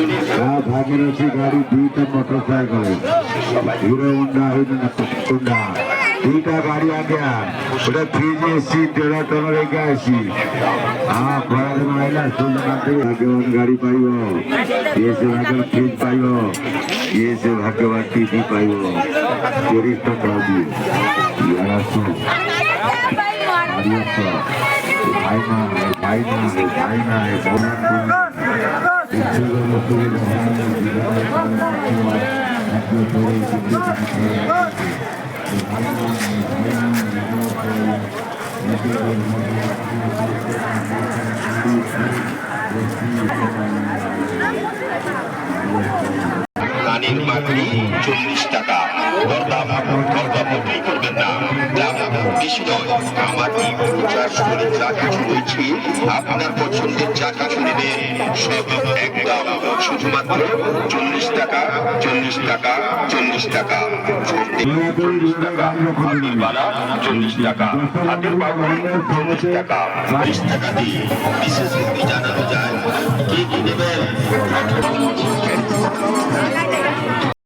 भागीरथी गाड़ी दुईटा मोटरसाइकिल हिरो Honda Honda दुईटा गाड़ी आ गया ওটা ফ্রিজে এসি তেরা টন রেখে আসি খরাদিন আইলা সূর্যকান্তি ভাগ্যবান গাড়ি পাইব এসে ভাগ্যবান ফ্রিজ পাইব এসে ভাগ্যবান টিভি পাইব 30 টাকা দিয়ে ইয়ারা শুন ভাই না রানীর মাগড়ি 40 টাকা দরদাম করবেন না বেশি নয় আমারটি 50 করে যা কিছু রয়েছে আপনার পছন্দের যা কিছু নেবেন সব একদম শুধুমাত্র 40 টাকা 40 টাকা 40 টাকা 40 টাকা হাতের বালা 40 টাকা হাতের বালা 40 টাকা 20 টাকা দিয়ে বিশেষ করে জানানো যায় কি কি নেবেন